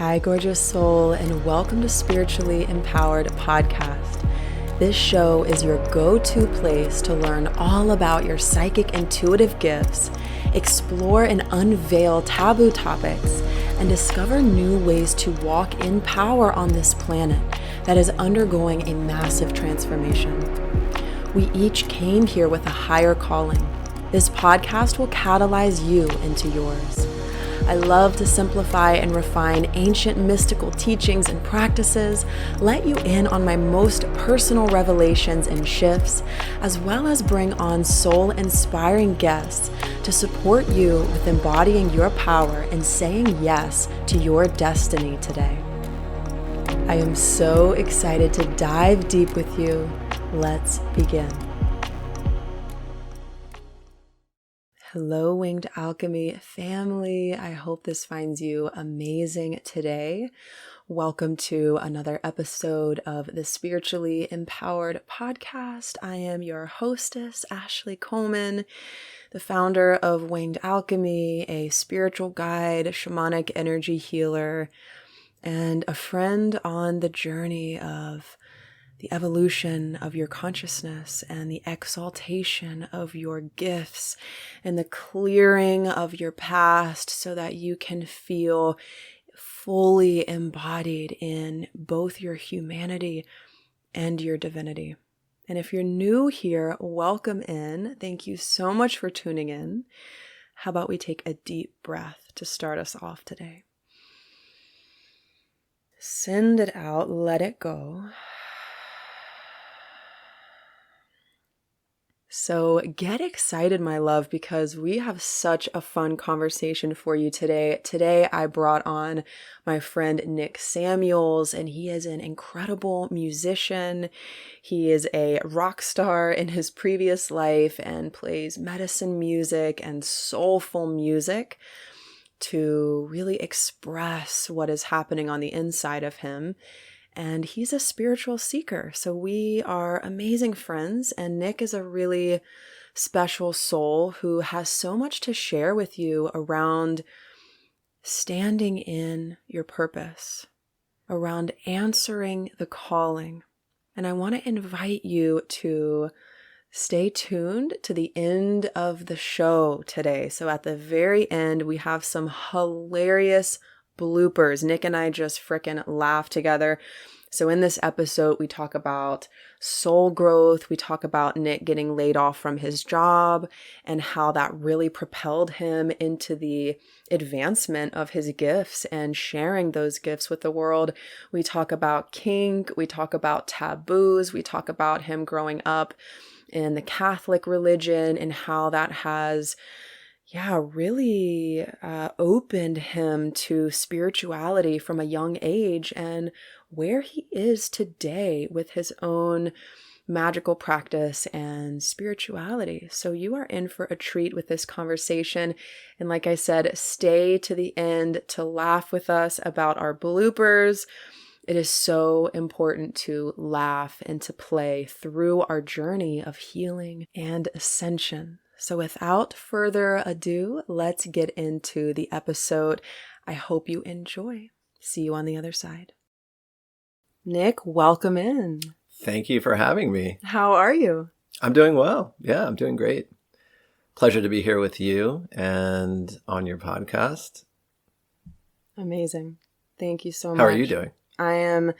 Hi, gorgeous soul, and welcome to Spiritually Empowered Podcast. This show is your go-to place to learn all about your psychic intuitive gifts, explore and unveil taboo topics, and discover new ways to walk in power on this planet that is undergoing a massive transformation. We each came here with a higher calling. This podcast will catalyze you into yours. I love to simplify and refine ancient mystical teachings and practices, let you in on my most personal revelations and shifts, as well as bring on soul-inspiring guests to support you with embodying your power and saying yes to your destiny today. I am so excited to dive deep with you. Let's begin. Hello, Winged Alchemy family. I hope this finds you amazing today. Welcome to another episode of the Spiritually Empowered Podcast. I am your hostess, Ashley Coleman, the founder of Winged Alchemy, a spiritual guide, shamanic energy healer, and a friend on the journey of the evolution of your consciousness and the exaltation of your gifts and the clearing of your past so that you can feel fully embodied in both your humanity and your divinity. And if you're new here, welcome in. Thank you so much for tuning in. How about we take a deep breath to start us off today? Send it out, let it go. So get excited, my love, because we have such a fun conversation for you today. Today, I brought on my friend Nick Samuels, and he is an incredible musician. He is a rock star in his previous life and plays medicine music and soulful music to really express what is happening on the inside of him. And he's a spiritual seeker. So we are amazing friends. And Nick is a really special soul who has so much to share with you around standing in your purpose, around answering the calling. And I want to invite you to stay tuned to the end of the show today. So at the very end, we have some hilarious bloopers. Nick and I just frickin' laugh together. So in this episode, we talk about soul growth. We talk about Nick getting laid off from his job and how that really propelled him into the advancement of his gifts and sharing those gifts with the world. We talk about kink. We talk about taboos. We talk about him growing up in the Catholic religion and how that has really opened him to spirituality from a young age and where he is today with his own magical practice and spirituality. So you are in for a treat with this conversation. And like I said, stay to the end to laugh with us about our bloopers. It is so important to laugh and to play through our journey of healing and ascension. So without further ado, let's get into the episode. I hope you enjoy. See you on the other side. Nick, welcome in. Thank you for having me. How are you? I'm doing well. Yeah, I'm doing great. Pleasure to be here with you and on your podcast. Amazing. Thank you so much. How are you doing? I am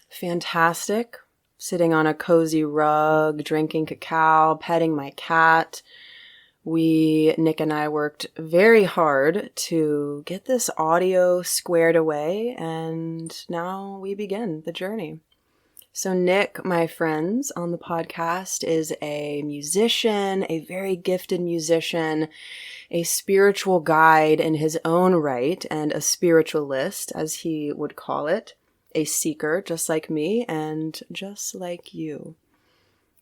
fantastic. Sitting on a cozy rug, drinking cacao, petting my cat. Nick and I worked very hard to get this audio squared away, and now we begin the journey. So Nick, my friends on the podcast, is a musician, a very gifted musician, a spiritual guide in his own right, and a spiritualist, as he would call it, a seeker, just like me and just like you.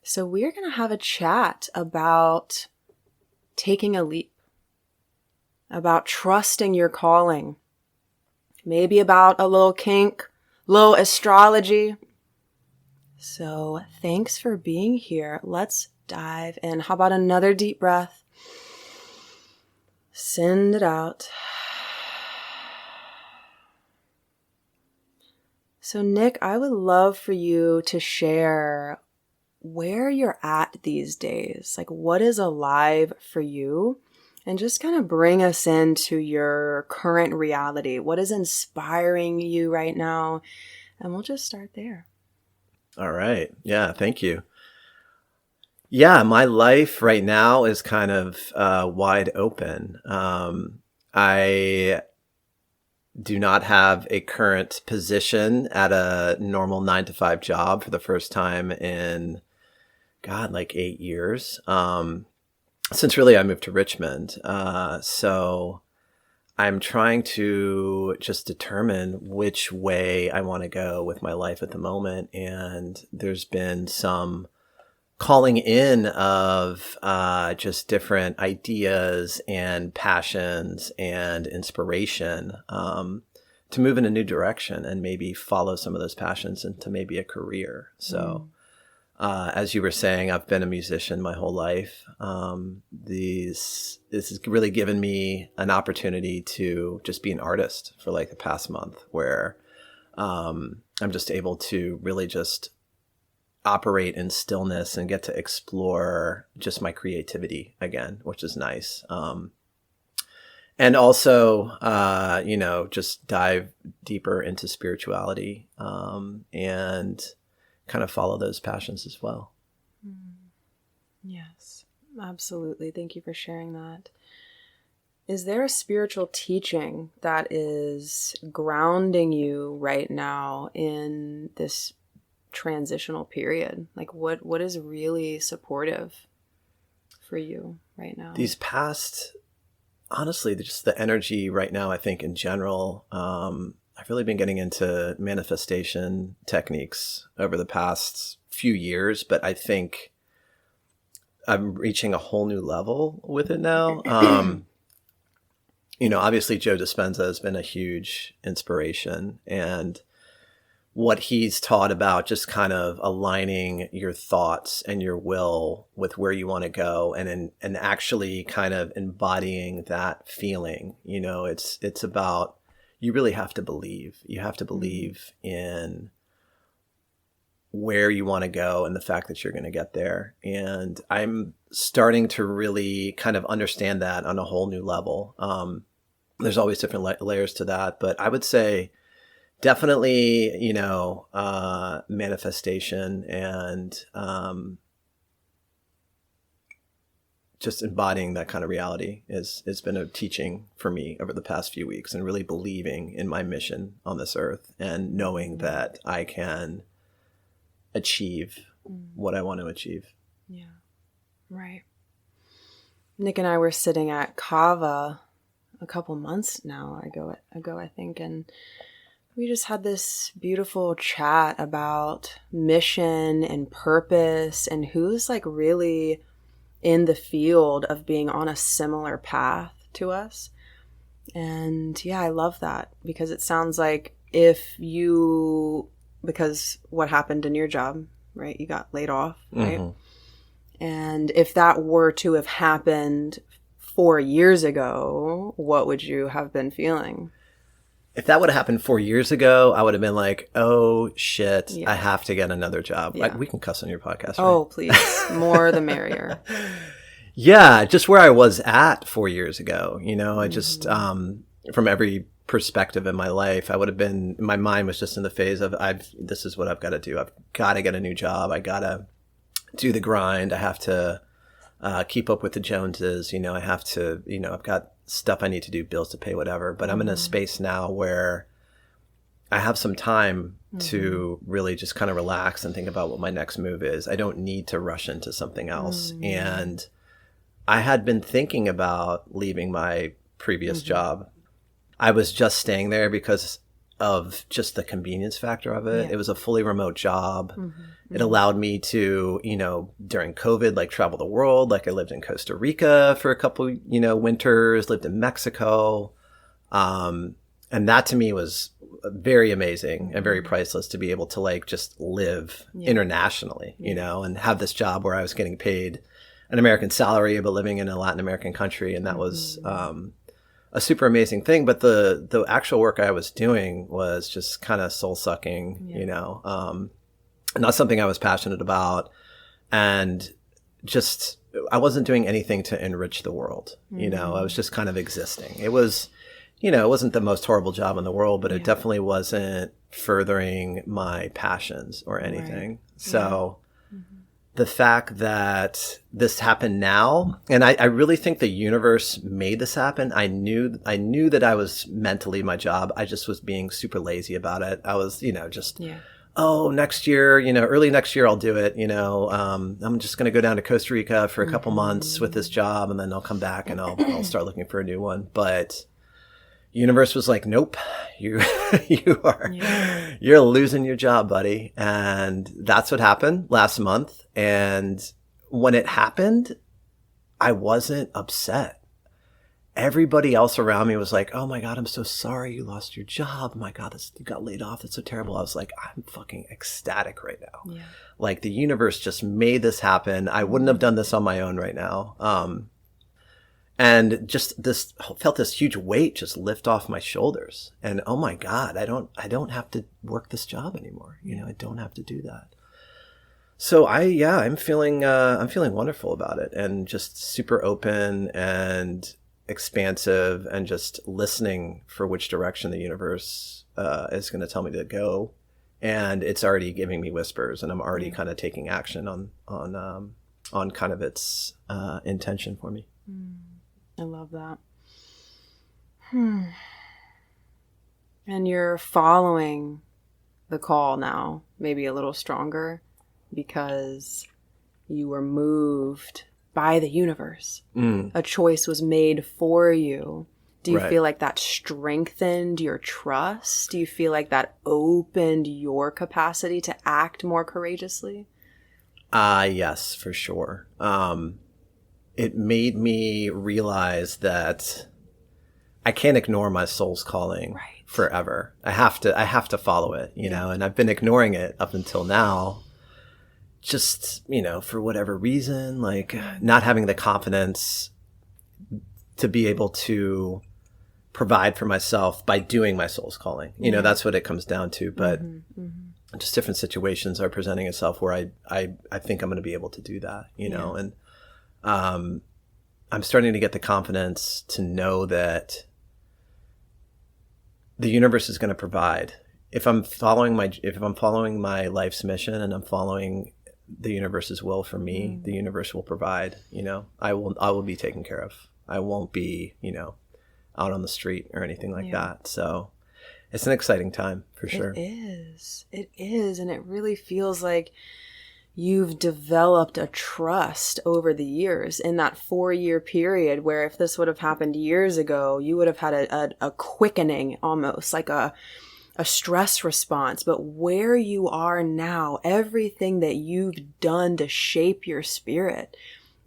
So we're going to have a chat about taking a leap, about trusting your calling, maybe about a little kink, little astrology. So thanks for being here. Let's dive in. How about another deep breath? Send it out. So Nick, I would love for you to share where you're at these days. Like, what is alive for you? And just kind of bring us into your current reality. What is inspiring you right now? And we'll just start there. All right. Yeah, thank you. Yeah, my life right now is kind of wide open. I do not have a current position at a normal 9-to-5 job for the first time in, like 8 years. Since really I moved to Richmond. So I'm trying to just determine which way I want to go with my life at the moment. And there's been some calling in of just different ideas and passions and inspiration to move in a new direction and maybe follow some of those passions into maybe a career. So as you were saying, I've been a musician my whole life. This has really given me an opportunity to just be an artist for like the past month, where I'm just able to really just operate in stillness and get to explore just my creativity again, which is nice. And also, just dive deeper into spirituality and kind of follow those passions as well. Yes, absolutely. Thank you for sharing that. Is there a spiritual teaching that is grounding you right now in this transitional period? Like what is really supportive for you right now? These past, honestly, just the energy right now, I think in general, I've really been getting into manifestation techniques over the past few years, but I think I'm reaching a whole new level with it now. Obviously Joe Dispenza has been a huge inspiration, and what he's taught about just kind of aligning your thoughts and your will with where you want to go, and actually kind of embodying that feeling. It's about, you really have to believe. You have to believe in where you want to go and the fact that you're going to get there. And I'm starting to really kind of understand that on a whole new level. There's always different layers to that, but I would say definitely, manifestation and just embodying that kind of reality has been a teaching for me over the past few weeks, and really believing in my mission on this earth and knowing that I can achieve what I want to achieve. Yeah, right. Nick and I were sitting at Kava a couple months now ago, I think, and we just had this beautiful chat about mission and purpose and who's like really in the field of being on a similar path to us. And yeah, I love that, because it sounds like because what happened in your job, right? You got laid off, right? Mm-hmm. And if that were to have happened 4 years ago, what would you have been feeling? If that would have happened 4 years ago, I would have been like, oh shit, yeah, I have to get another job. Yeah. We can cuss on your podcast, right? Oh, please. More the merrier. Yeah, just where I was at 4 years ago. I just, from every perspective in my life, my mind was just in the phase of, this is what I've got to do. I've got to get a new job. I got to do the grind. I have to keep up with the Joneses. I have to, I've got stuff I need to do, bills to pay, whatever. But I'm in a space now where I have some time to really just kind of relax and think about what my next move is. I don't need to rush into something else. And I had been thinking about leaving my previous job. I was just staying there because of just the convenience factor of it. Yeah. It was a fully remote job. It allowed me to, during COVID, like travel the world. Like I lived in Costa Rica for a couple, winters, lived in Mexico. And that to me was very amazing and very priceless, to be able to like just live internationally, and have this job where I was getting paid an American salary, but living in a Latin American country. And that was a super amazing thing. But the actual work I was doing was just kind of soul sucking, not something I was passionate about. And just, I wasn't doing anything to enrich the world. I was just kind of existing. It was, it wasn't the most horrible job in the world, but it definitely wasn't furthering my passions or anything. Right. So the fact that this happened now, and I really think the universe made this happen. I knew that I was meant to leave my job. I just was being super lazy about it. I was, oh, next year, early next year, I'll do it. I'm just going to go down to Costa Rica for a couple months with this job, and then I'll come back and I'll start looking for a new one. But universe was like, nope, you're losing your job, buddy. And that's what happened last month. And when it happened, I wasn't upset. Everybody else around me was like, oh my God, I'm so sorry you lost your job. Oh my God, you got laid off. That's so terrible. I was like, I'm fucking ecstatic right now. Yeah. Like the universe just made this happen. I wouldn't have done this on my own right now. And just felt this huge weight just lift off my shoulders. And oh my God, I don't have to work this job anymore. I don't have to do that. So I'm feeling wonderful about it, and just super open and expansive, and just listening for which direction the universe is going to tell me to go. And it's already giving me whispers, and I'm already kind of taking action on kind of its intention for me. I love that. And you're following the call now, maybe a little stronger, because you were moved by the universe. A choice was made for you. Do you feel like that strengthened your trust? Do you feel like that opened your capacity to act more courageously? Yes, for sure. It made me realize that I can't ignore my soul's calling forever. I have to follow it, and I've been ignoring it up until now, just, for whatever reason, like not having the confidence to be able to provide for myself by doing my soul's calling. That's what it comes down to. But just different situations are presenting itself where I think I'm going to be able to do that, and I'm starting to get the confidence to know that the universe is going to provide. If I'm following my life's mission, and I'm following the universe's will for me, the universe will provide. I will be taken care of. I won't be, out on the street or anything like that. So it's an exciting time for sure. It is, and it really feels like you've developed a trust over the years in that 4-year period, where if this would have happened years ago, you would have had a quickening, almost like a stress response. But where you are now, everything that you've done to shape your spirit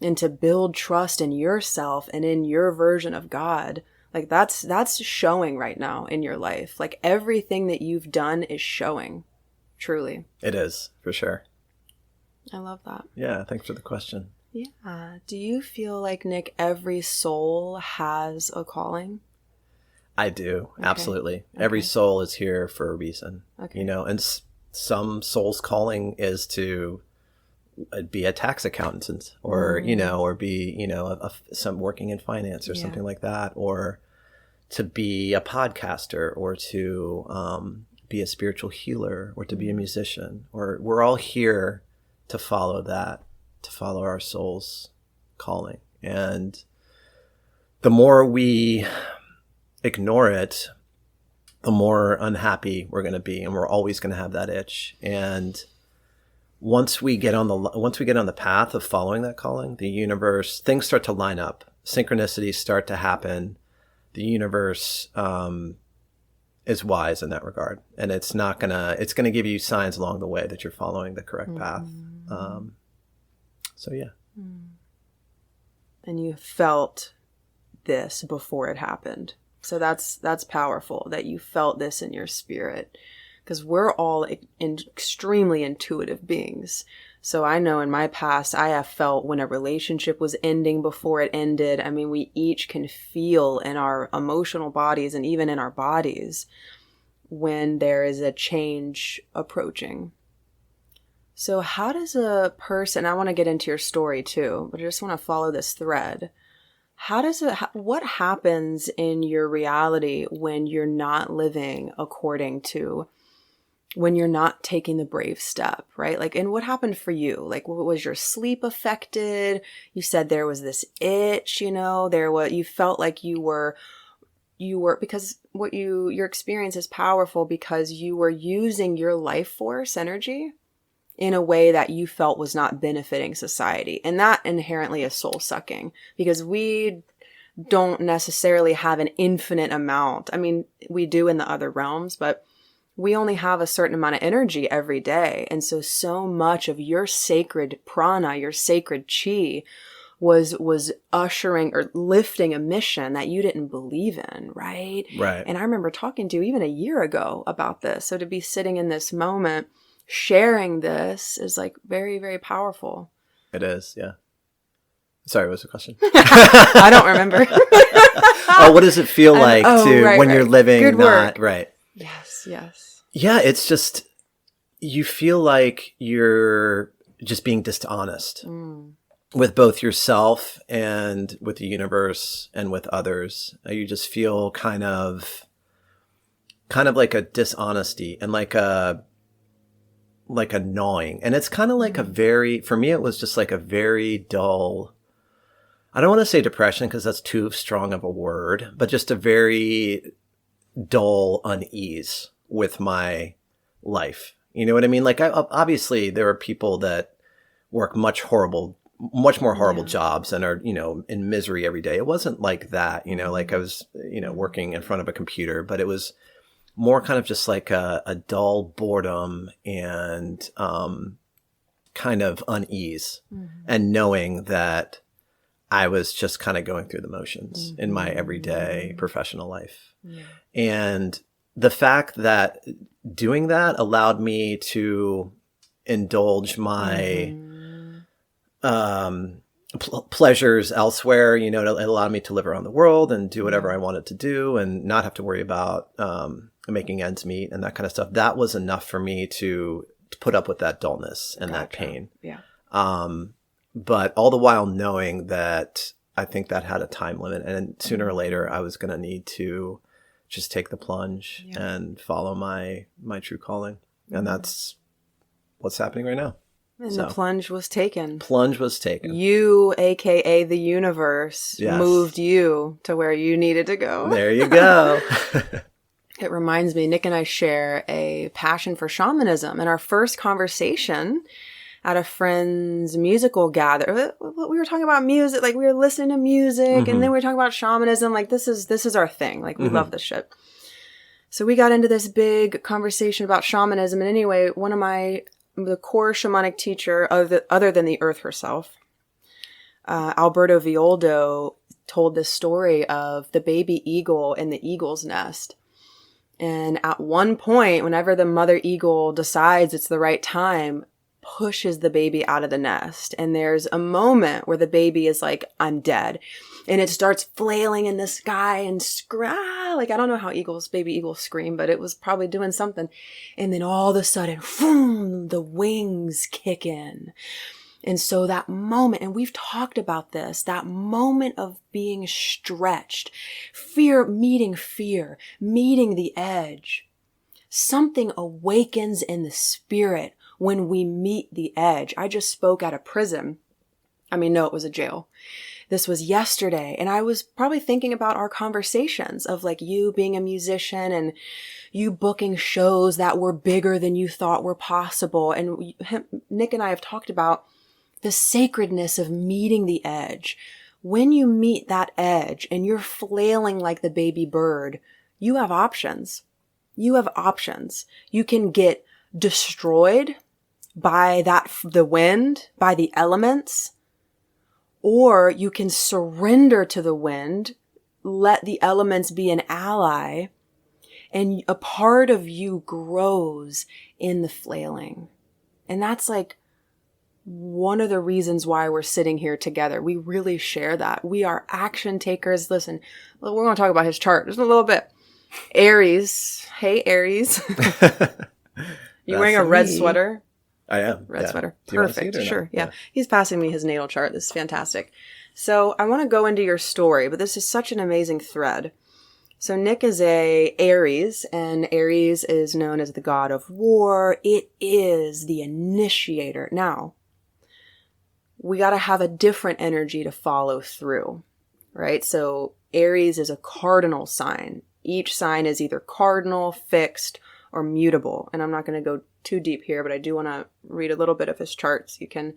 and to build trust in yourself and in your version of God, like that's showing right now in your life. Like everything that you've done is showing, truly. It is, for sure. I love that. Yeah, thanks for the question. Yeah. Do you feel like, Nick, every soul has a calling? I do. Okay. Absolutely. Okay. Every soul is here for a reason. Okay. And some soul's calling is to be a tax accountant, or, or be, some working in finance or something like that, or to be a podcaster, or to be a spiritual healer, or to be a musician, or we're all here to follow our soul's calling. And the more we ignore it, the more unhappy we're going to be, and we're always going to have that itch. And once we get on the path of following that calling, the universe, things start to line up, synchronicities start to happen. The universe is wise in that regard, and it's going to give you signs along the way that you're following the correct path. So yeah. And you felt this before it happened. So that's powerful that you felt this in your spirit. because we're all extremely intuitive beings. So I know in my past, I have felt when a relationship was ending before it ended. I mean, we each can feel in our emotional bodies and even in our bodies when there is a change approaching. So how does a person, I want to get into your story too, but I just want to follow this thread. What happens in your reality when you're not living according to, when you're not taking the brave step, right? Like, and what happened for you? Like, was your sleep affected? You said there was this itch, you felt like you were, because your experience is powerful because you were using your life force energy in a way that you felt was not benefiting society. And that inherently is soul sucking, because we don't necessarily have an infinite amount. I mean, we do in the other realms, but we only have a certain amount of energy every day. And so much of your sacred prana, your sacred chi was ushering or lifting a mission that you didn't believe in, right? Right. And I remember talking to you even a year ago about this. So to be sitting in this moment, sharing this is like very, very powerful. It is, yeah. Sorry, what was the question? I don't remember. Oh, what does it feel like when you're living Good work. Right. Yes. Yeah, it's just, you feel like you're just being dishonest with both yourself and with the universe and with others. You just feel kind of like a dishonesty and like a gnawing. And it's kind of like for me, it was just like a very dull, I don't want to say depression because that's too strong of a word, but just a very dull unease with my life. You know what I mean? Like, obviously there are people that work much more horrible jobs and are, in misery every day. It wasn't like that, like I was, working in front of a computer, but it was more kind of just like a dull boredom and kind of unease and knowing that I was just kind of going through the motions in my everyday professional life. Yeah. And the fact that doing that allowed me to indulge my pleasures elsewhere, it allowed me to live around the world and do whatever I wanted to do and not have to worry about making ends meet and that kind of stuff. That was enough for me to put up with that dullness and that pain. Yeah. But all the while knowing that I think that had a time limit, and sooner or later I was going to need to just take the plunge and follow my true calling. And that's what's happening right now. And the plunge was taken. You, aka the universe, moved you to where you needed to go. There you go. It reminds me, Nick and I share a passion for shamanism. In our first conversation at a friend's musical gather, we were talking about music, like we were listening to music, and then we were talking about shamanism. Like this is our thing. Like we love this shit. So we got into this big conversation about shamanism. And anyway, the core shamanic teacher other than the earth herself, Alberto Violdo, told this story of the baby eagle in the eagle's nest. And at one point, whenever the mother eagle decides it's the right time, pushes the baby out of the nest. And there's a moment where the baby is like, I'm dead. And it starts flailing in the sky and like, I don't know how baby eagles scream, but it was probably doing something. And then all of a sudden, boom, the wings kick in. And so that moment, and we've talked about this, that moment of being stretched, meeting the edge, something awakens in the spirit when we meet the edge. I just spoke at a prison. No, it was a jail. This was yesterday. And I was probably thinking about our conversations of like you being a musician and you booking shows that were bigger than you thought were possible. And Nick and I have talked about the sacredness of meeting the edge. When you meet that edge and you're flailing like the baby bird, you have options. You can get destroyed by the wind, by the elements, or you can surrender to the wind, let the elements be an ally, And a part of you grows in the flailing. And that's like one of the reasons why we're sitting here together. We really share that. We are action takers. Listen, we're going to talk about his chart just a little bit. Aries. Hey, Aries. You wearing a red sweater? I am. Red sweater. Do you want to Perfect. see it or Sure. not? Yeah. He's passing me his natal chart. This is fantastic. So I want to go into your story, but this is such an amazing thread. So Nick is a Aries, and Aries is known as the god of war. It is the initiator. Now, we got to have a different energy to follow through, right? So Aries is a cardinal sign. Each sign is either cardinal, fixed, or mutable. And I'm not going to go too deep here, but I do want to read a little bit of his chart so you can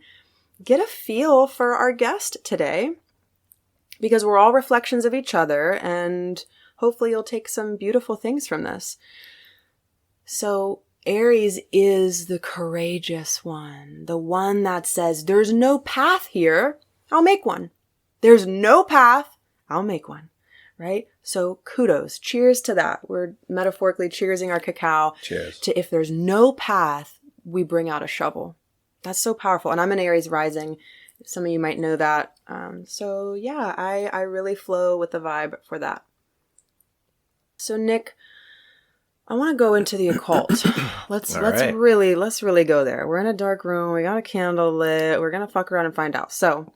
get a feel for our guest today, because we're all reflections of each other, and hopefully you'll take some beautiful things from this. So Aries is the courageous one, the one that says, there's no path here, I'll make one. There's no path, I'll make one, right? So kudos, cheers to that. We're metaphorically cheersing our cacao. Cheers. To if there's no path, we bring out a shovel. That's so powerful. And I'm an Aries rising. Some of you might know that. So yeah, I really flow with the vibe for that. So Nick, I want to go into the occult. Let's really go there. We're in a dark room. We got a candle lit. We're going to fuck around and find out. So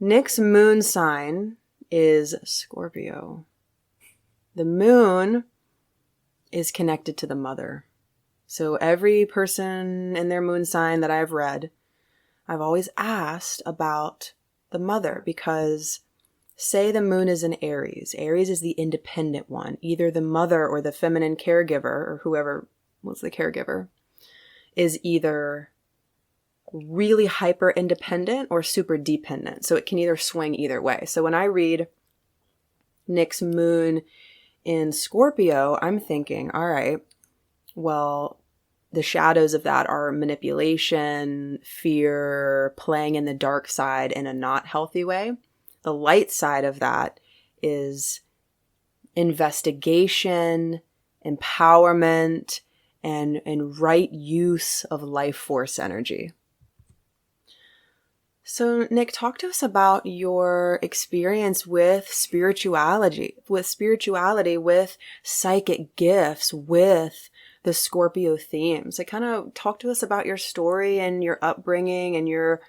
Nick's moon sign is Scorpio. The moon is connected to the mother. So every person in their moon sign that I've read, I've always asked about the mother, because say the moon is in Aries. Aries is the independent one. Either the mother or the feminine caregiver, or whoever was the caregiver, is either really hyper independent or super dependent. So it can either swing either way. So when I read Nick's moon in Scorpio, I'm thinking, all right, well, the shadows of that are manipulation, fear, playing in the dark side in a not healthy way. The light side of that is investigation, empowerment, and right use of life force energy. So Nick, talk to us about your experience with spirituality, with psychic gifts, with the Scorpio themes. Like, kind of talk to us about your story and your upbringing and your,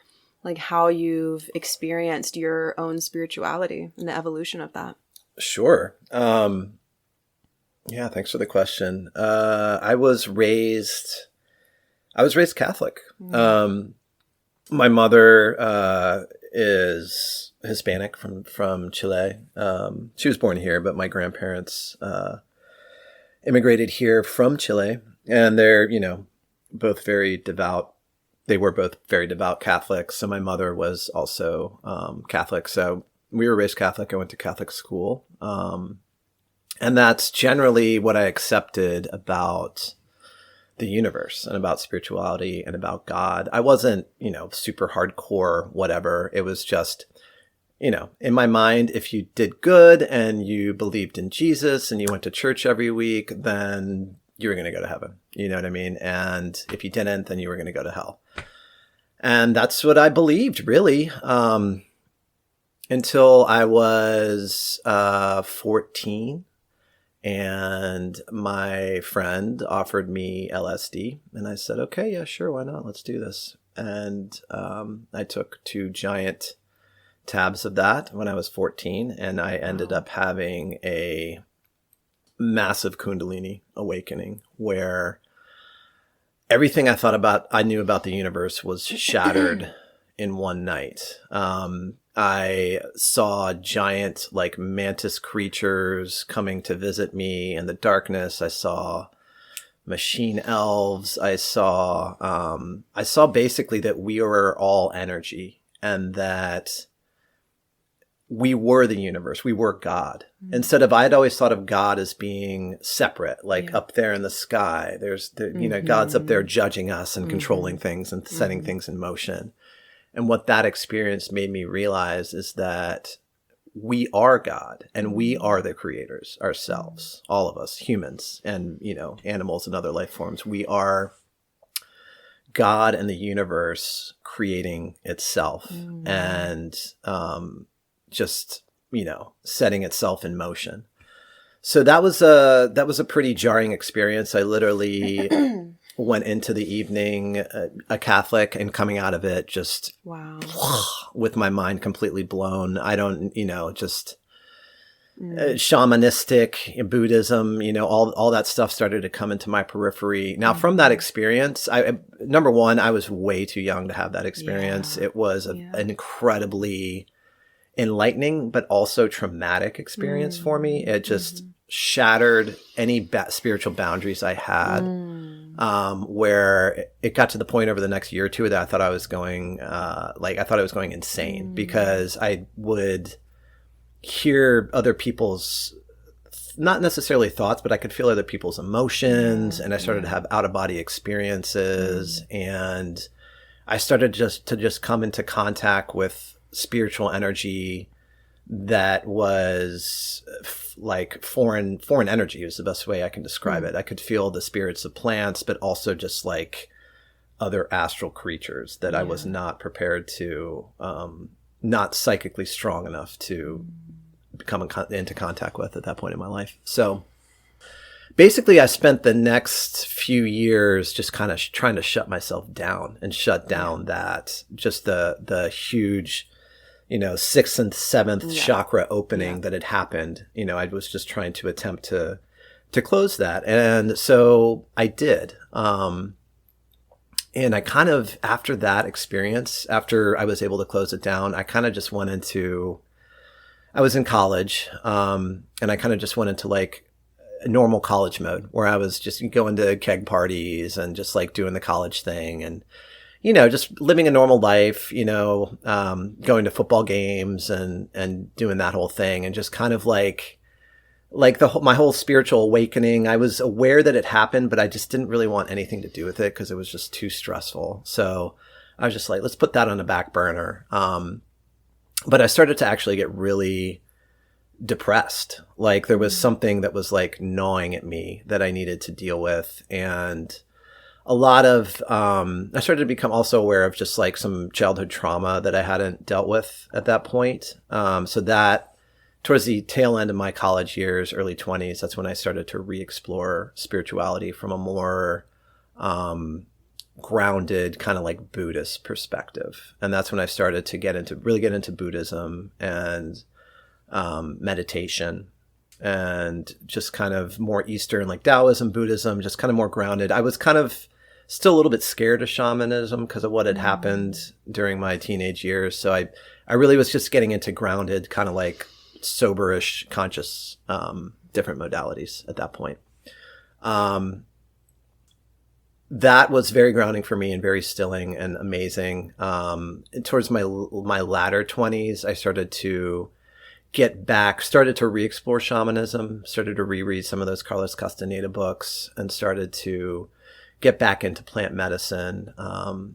like, how you've experienced your own spirituality and the evolution of that. Sure. Yeah, thanks for the question. I was raised Catholic. Mm. My mother is Hispanic from Chile. She was born here, but my grandparents immigrated here from Chile, and they're, both very devout. They were both very devout Catholics. So my mother was also Catholic. So we were raised Catholic. I went to Catholic school. And that's generally what I accepted about the universe and about spirituality and about God. I wasn't, super hardcore, whatever. It was just, in my mind, if you did good and you believed in Jesus and you went to church every week, then you were going to go to heaven. You know what I mean? And if you didn't, then you were going to go to hell. And that's what I believed, really, until I was 14. And my friend offered me LSD, and I said, okay, yeah, sure, why not? Let's do this. And I took 2 giant tabs of that when I was 14, and I ended up having a massive Kundalini awakening where everything I knew about the universe was shattered in one night. I saw giant, like, mantis creatures coming to visit me in the darkness. I saw machine elves. I saw basically that we were all energy, and that we were the universe. We were God. Mm-hmm. I'd always thought of God as being separate, like up there in the sky. Mm-hmm. God's up there judging us and controlling things and setting things in motion. And what that experience made me realize is that we are God and we are the creators ourselves, all of us humans and, you know, animals and other life forms. We are God and the universe creating itself and just, you know, setting itself in motion. So that was a pretty jarring experience. I literally went into the evening a Catholic and coming out of it just with my mind completely blown. I don't, you know, just shamanistic Buddhism, you know, all that stuff started to come into my periphery. Now, from that experience, number one, I was way too young to have that experience. It was an incredibly enlightening, but also traumatic experience for me. It just shattered any spiritual boundaries I had, where it got to the point over the next year or two that I thought I was going, insane because I would hear other people's, not necessarily thoughts, but I could feel other people's emotions, and I started to have out-of-body experiences, and I started to come into contact with spiritual energy that was like foreign energy is the best way I can describe it. I could feel the spirits of plants, but also just like other astral creatures that I was not prepared to, not psychically strong enough to come into contact with at that point in my life. So basically I spent the next few years just kind of trying to shut myself down and shut down that just the huge, you know, 6th and 7th chakra opening that had happened. You know, I was just trying to attempt to close that. And so I did. And I kind of, after that experience, after I was able to close it down, I kind of just went into, I was in college, and I kind of just went into like a normal college mode where I was just going to keg parties and just like doing the college thing and, you know, just living a normal life, you know, going to football games and doing that whole thing and just kind of like my whole spiritual awakening. I was aware that it happened, but I just didn't really want anything to do with it because it was just too stressful. So I was just like, let's put that on the back burner. But I started to actually get really depressed. Like there was something that was like gnawing at me that I needed to deal with. And a lot of, I started to become also aware of just like some childhood trauma that I hadn't dealt with at that point. So that towards the tail end of my college years, early 20s, that's when I started to re-explore spirituality from a more, grounded kind of like Buddhist perspective. And that's when I started to really get into Buddhism and, meditation and just kind of more Eastern, like Taoism, Buddhism, just kind of more grounded. I was kind of still a little bit scared of shamanism because of what had happened during my teenage years. So I really was just getting into grounded, kind of like soberish, conscious, different modalities at that point. That was very grounding for me and very stilling and amazing. Towards my latter 20s, I started to started to re-explore shamanism, started to reread some of those Carlos Castaneda books, and started to get back into plant medicine,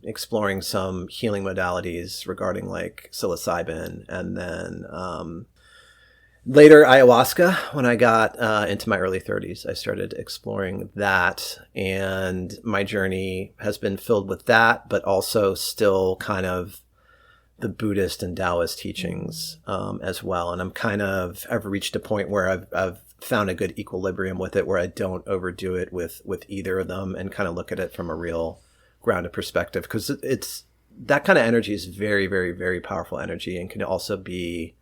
exploring some healing modalities regarding like psilocybin, and then later ayahuasca. When I got into my early 30s, I started exploring that, and my journey has been filled with that, but also still kind of the Buddhist and Taoist teachings as well. And I've reached a point where I've found a good equilibrium with it, where I don't overdo it with either of them, and kind of look at it from a real grounded perspective, because it's that kind of energy is very, very, very powerful energy, and can also be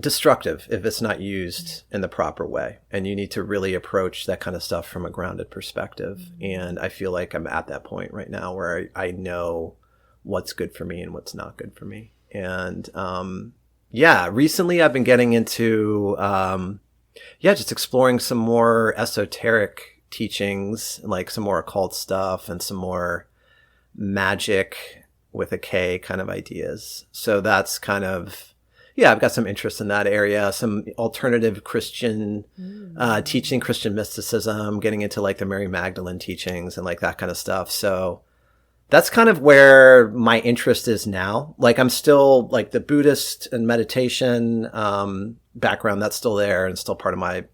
destructive if it's not used in the proper way. And you need to really approach that kind of stuff from a grounded perspective. And I feel like I'm at that point right now where I know what's good for me and what's not good for me. And recently I've been getting into just exploring some more esoteric teachings, like some more occult stuff and some more magic with a K kind of ideas. So that's kind of, I've got some interest in that area, some alternative Christian teaching, Christian mysticism, getting into like the Mary Magdalene teachings and like that kind of stuff. So that's kind of where my interest is now. Like I'm still like the Buddhist and meditation background, that's still there and still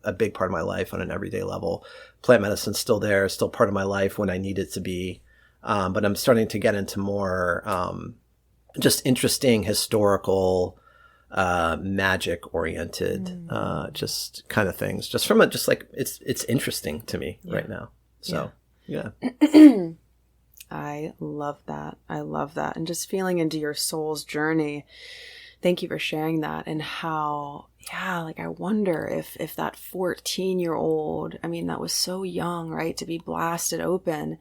a big part of my life on an everyday level. Plant medicine's still there, still part of my life when I need it to be. But I'm starting to get into more just interesting historical, magic oriented, just kind of things. Just from it's interesting to me right now. So yeah. I love that. I love that. And just feeling into your soul's journey. Thank you for sharing that, and how, like I wonder if that 14-year-old, I mean, that was so young, right, to be blasted open.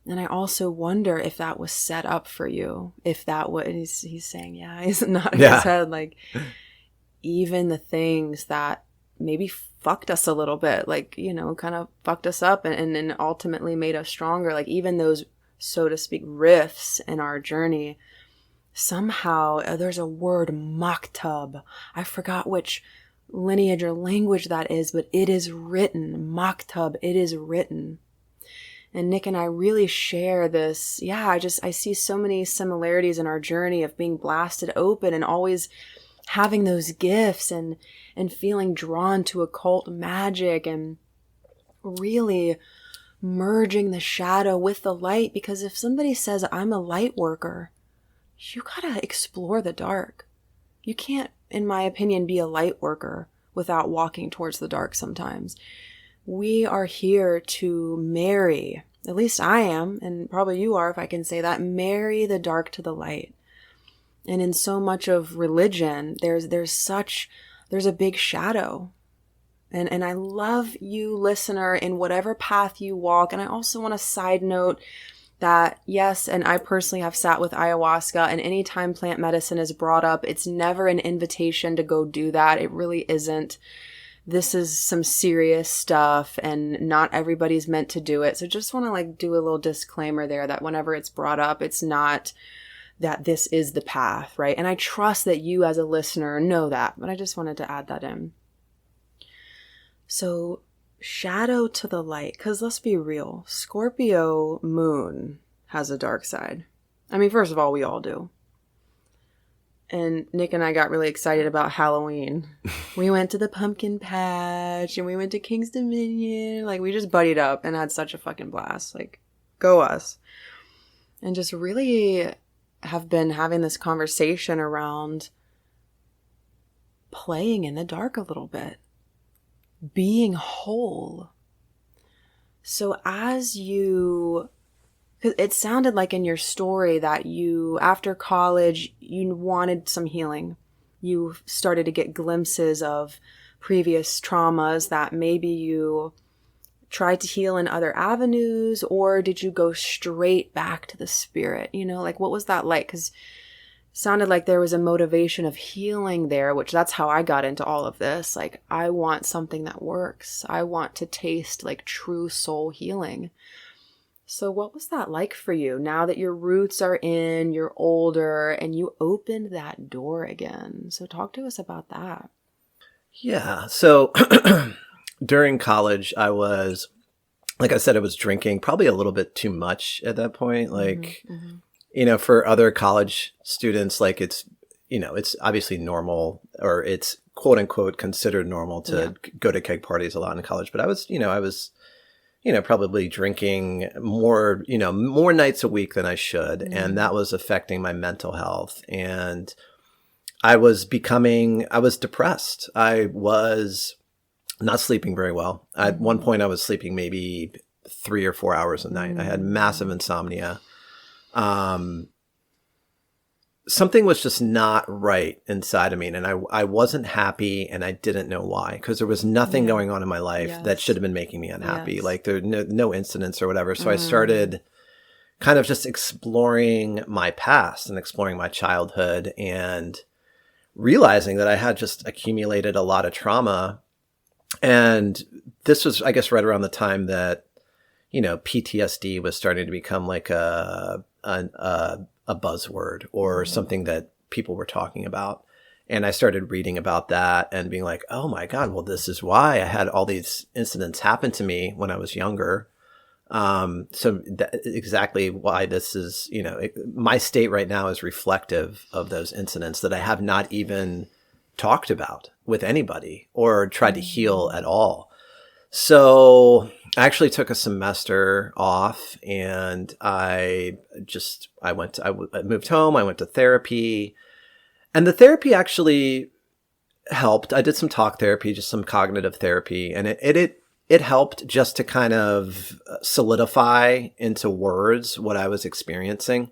And I also wonder if that was set up for you, if that was, he's saying, he's nodding his head, like even the things that maybe fucked us a little bit, like, kind of fucked us up and ultimately made us stronger. Like even those, so to speak, rifts in our journey, somehow there's a word, maktab. I forgot which lineage or language that is, but it is written, maktab, it is written. And Nick and I really share this. I see so many similarities in our journey of being blasted open and always having those gifts and feeling drawn to occult magic and really merging the shadow with the light. Because if somebody says, I'm a light worker, you gotta explore the dark. You can't, in my opinion, be a light worker without walking towards the dark sometimes. We are here to marry, at least I am, and probably you are, if I can say that, marry the dark to the light. And in so much of religion, there's a big shadow. And I love you, listener, in whatever path you walk. And I also want to side note that, yes, and I personally have sat with ayahuasca, and anytime plant medicine is brought up, it's never an invitation to go do that. It really isn't. This is some serious stuff, and not everybody's meant to do it. So just want to do a little disclaimer there that whenever it's brought up, it's not that this is the path, right? And I trust that you as a listener know that, but I just wanted to add that in. So shadow to the light, because let's be real, Scorpio moon has a dark side. I mean, first of all, we all do. And Nick and I got really excited about Halloween. We went to the pumpkin patch and we went to King's Dominion. We just buddied up and had such a fucking blast. Go us. And just really have been having this conversation around playing in the dark a little bit. Being whole. So as you, because it sounded like in your story that you, after college, you wanted some healing. You started to get glimpses of previous traumas that maybe you tried to heal in other avenues, or did you go straight back to the spirit? What was that like? Because sounded like there was a motivation of healing there, which that's how I got into all of this. I want something that works. I want to taste true soul healing. So what was that like for you now that your roots are in, you're older, and you opened that door again? So talk to us about that. Yeah. So during college, I was, like I said, I was drinking probably a little bit too much at that point. For other college students, it's obviously normal, or it's quote unquote considered normal to go to keg parties a lot in college. But I was probably drinking more nights a week than I should. Mm-hmm. And that was affecting my mental health. And I was depressed. I was not sleeping very well. Mm-hmm. At one point I was sleeping maybe 3 or 4 hours a night. Mm-hmm. I had massive insomnia. Something was just not right inside of me, and I wasn't happy, and I didn't know why, because there was nothing going on in my life that should have been making me unhappy. There no incidents or whatever. So I started kind of just exploring my past and exploring my childhood, and realizing that I had just accumulated a lot of trauma. And this was, I guess, right around the time that PTSD was starting to become a buzzword, or something that people were talking about. And I started reading about that and being like, oh my God, well, this is why I had all these incidents happen to me when I was younger. So exactly why this is, my state right now is reflective of those incidents that I have not even talked about with anybody or tried to heal at all. So I actually took a semester off, and I moved home. I went to therapy, and the therapy actually helped. I did some talk therapy, just some cognitive therapy, and it helped just to kind of solidify into words what I was experiencing.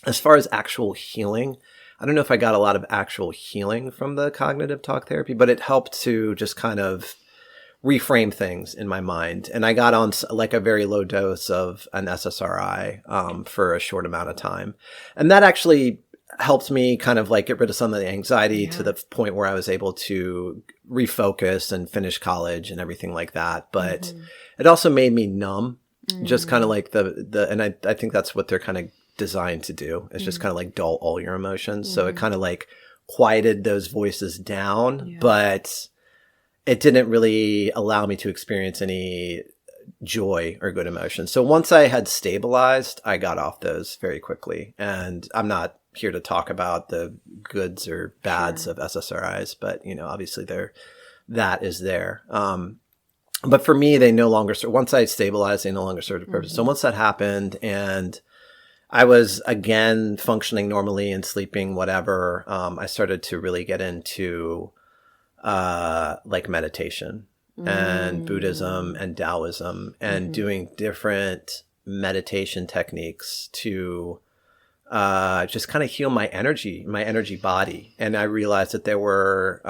As far as actual healing, I don't know if I got a lot of actual healing from the cognitive talk therapy, but it helped to just kind of reframe things in my mind. And I got on like a very low dose of an SSRI for a short amount of time. And that actually helped me kind of like get rid of some of the anxiety to the point where I was able to refocus and finish college and everything like that. But it also made me numb, just kind of like and I think that's what they're kind of designed to do. It's just kind of like dull all your emotions. So it kind of like quieted those voices down, but it didn't really allow me to experience any joy or good emotions. So once I had stabilized, I got off those very quickly. And I'm not here to talk about the goods or bads of SSRIs, but obviously that is there. But for me, they no longer once I stabilized, they no longer served a purpose. So once that happened, and I was again functioning normally and sleeping, whatever, I started to really get into like meditation and Buddhism and Taoism, and doing different meditation techniques to just kind of heal my energy body. And I realized that there were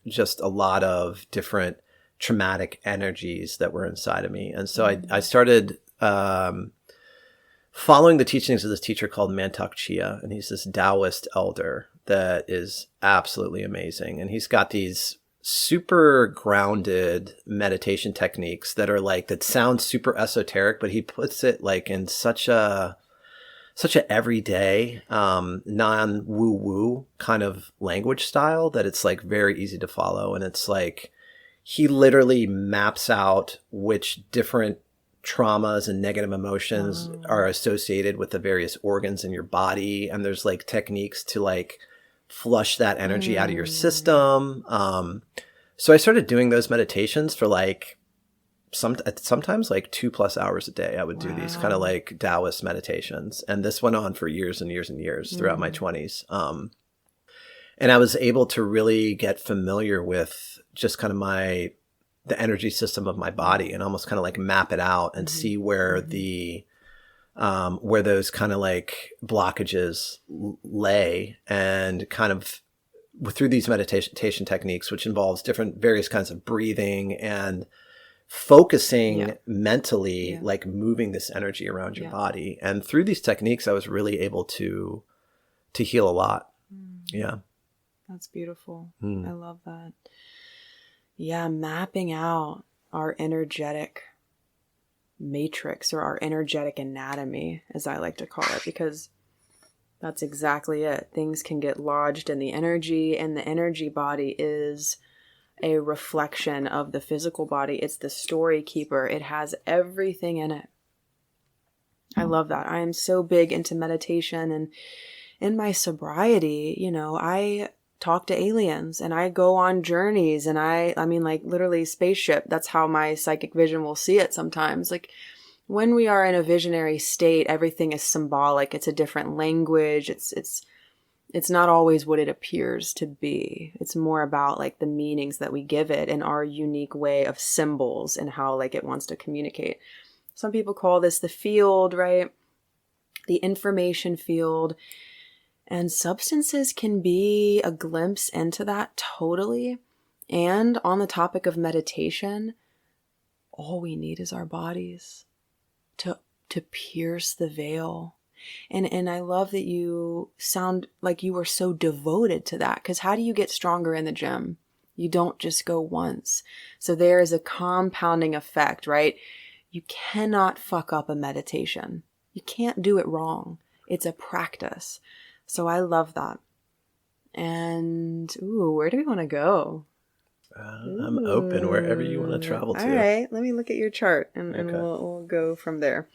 just a lot of different traumatic energies that were inside of me. And so I started following the teachings of this teacher called Mantak Chia, and he's this Taoist elder that is absolutely amazing. And he's got these super grounded meditation techniques that are like, that sound super esoteric, but he puts it like in such a everyday, non woo woo kind of language style that it's like very easy to follow. And it's like, he literally maps out which different traumas and negative emotions are associated with the various organs in your body. And there's like techniques to like flush that energy out of your system. So I started doing those meditations for like sometimes like 2+ hours a day. I would do these kind of like Taoist meditations. And this went on for years and years and years throughout my 20s. And I was able to really get familiar with just kind of the energy system of my body, and almost kind of like map it out and see where where those kind of like blockages lay, and kind of through these meditation techniques, which involves various kinds of breathing and focusing mentally, like moving this energy around your body. And through these techniques, I was really able to heal a lot. Yeah. That's beautiful. I love that. Yeah, mapping out our energetic matrix, or our energetic anatomy, as I like to call it, because that's exactly it. Things can get lodged in the energy, and the energy body is a reflection of the physical body. It's the story keeper. It has everything in it. I love that. I am so big into meditation, and in my sobriety, I talk to aliens and I go on journeys, and I mean, like literally spaceship. That's how my psychic vision will see it sometimes. Like when we are in a visionary state, everything is symbolic. It's a different language. It's not always what it appears to be. It's more about like the meanings that we give it and our unique way of symbols and how like it wants to communicate. Some people call this the field, right? The information field. And substances can be a glimpse into that totally. And on the topic of meditation, all we need is our bodies to pierce the veil. And I love that you sound like you were so devoted to that, because how do you get stronger in the gym? You don't just go once. So there is a compounding effect, right? You cannot fuck up a meditation. You can't do it wrong. It's a practice. So I love that. And, where do we want to go? I'm open wherever you want to travel to. All right. Let me look at your chart and we'll go from there.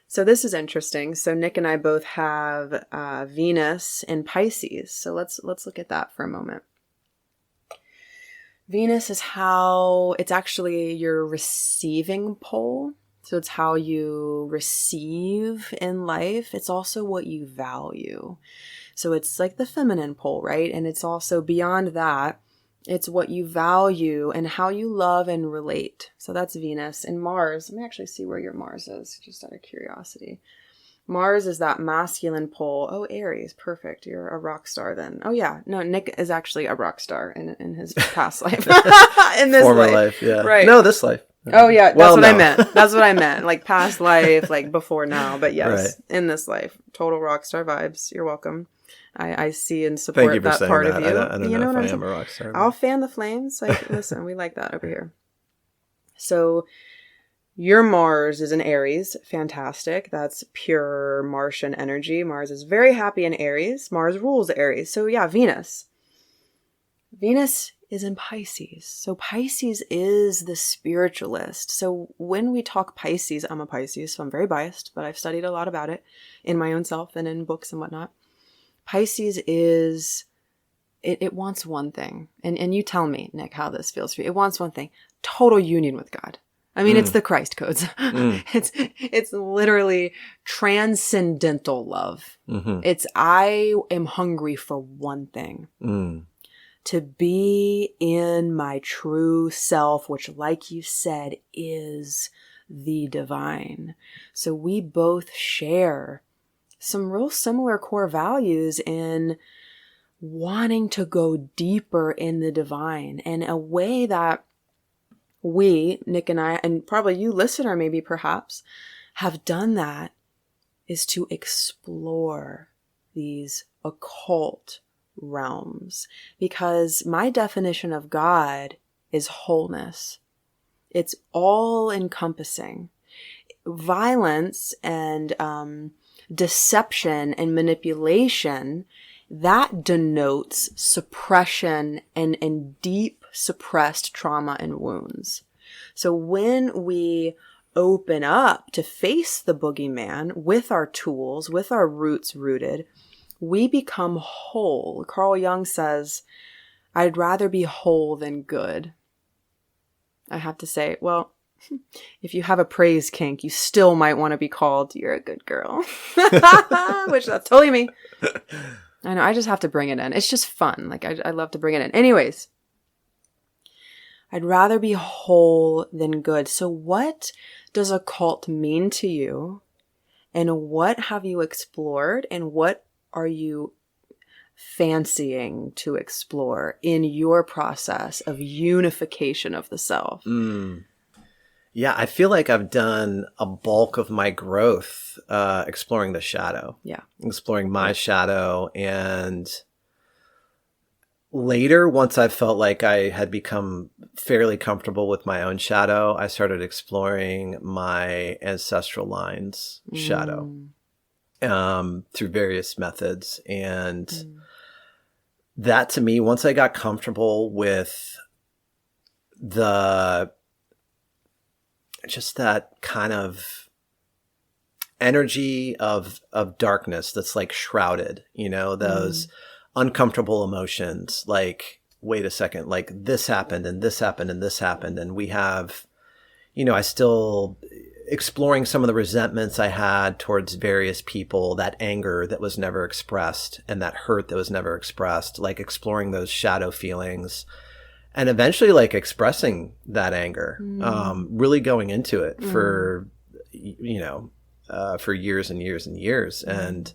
So this is interesting. So Nick and I both have Venus in Pisces. So let's look at that for a moment. Venus is it's actually your receiving pole. So it's how you receive in life. It's also what you value. So it's like the feminine pole, right? And it's also beyond that. It's what you value and how you love and relate. So that's Venus. And Mars, let me actually see where your Mars is, just out of curiosity. Mars is that masculine pole. Oh, Aries. Perfect. You're a rock star then. Oh, yeah. No, Nick is actually a rock star in his past life. In this Former life, yeah. Right. No, this life. Oh, yeah. That's what I meant. That's what I meant. Like past life, like before now. But yes, right. In this life. Total rock star vibes. You're welcome. I see and support that part of you. I don't know if I am a rock star. I'll fan the flames. Like, listen, we like that over here. So your Mars is in Aries. Fantastic. That's pure Martian energy. Mars is very happy in Aries. Mars rules Aries. So yeah, Venus. Venus is in Pisces. So Pisces is the spiritualist. So when we talk Pisces, I'm a Pisces, so I'm very biased, but I've studied a lot about it in my own self and in books and whatnot. Pisces is, it wants one thing. And you tell me, Nick, how this feels for you. It wants one thing. Total union with God. I mean, it's the Christ codes. It's literally transcendental love. Mm-hmm. It's, I am hungry for one thing. To be in my true self, which, like you said, is the divine. So we both share some real similar core values in wanting to go deeper in the divine, and a way that we, Nick and I, and probably you listener maybe perhaps, have done that is to explore these occult realms. Because my definition of God is wholeness. It's all encompassing. Violence and deception and manipulation, that denotes suppression and deep suppressed trauma and wounds. So when we open up to face the boogeyman with our tools, with our roots rooted, we become whole. Carl Jung says, I'd rather be whole than good. I have to say, well, if you have a praise kink, you still might want to be called, you're a good girl. Which that's totally me. I know, I just have to bring it in. It's just fun. Like, I love to bring it in. Anyways, I'd rather be whole than good. So what does a cult mean to you? And what have you explored? And what are you fancying to explore in your process of unification of the self? Yeah, I feel like I've done a bulk of my growth exploring the shadow. Yeah. Exploring my shadow. And later, once I felt like I had become fairly comfortable with my own shadow, I started exploring my ancestral line's shadow through various methods. And that, to me, once I got comfortable with just that kind of energy of darkness that's like shrouded, those uncomfortable emotions, like, wait a second, like this happened and this happened and this happened. And we have, I still exploring some of the resentments I had towards various people, that anger that was never expressed and that hurt that was never expressed, like exploring those shadow feelings. And eventually, like, expressing that anger, really going into it for, for years and years and years. And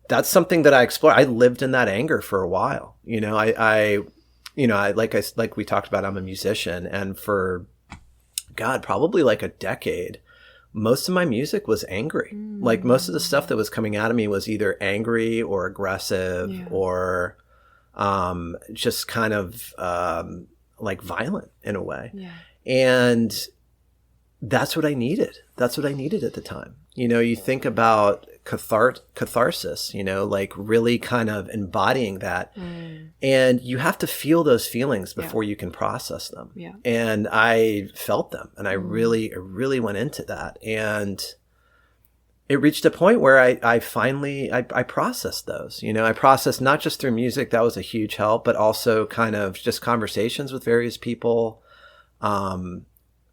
that's something that I explored. I lived in that anger for a while. Like we talked about, I'm a musician. And for, God, probably like a decade, most of my music was angry. Like, most of the stuff that was coming out of me was either angry or aggressive or just kind of like violent in a way. Yeah. And that's what I needed. That's what I needed at the time. You think about catharsis, like really kind of embodying that. And you have to feel those feelings before you can process them. Yeah. And I felt them, and I really went into that. And it reached a point where I finally processed those. I processed not just through music, that was a huge help, but also kind of just conversations with various people,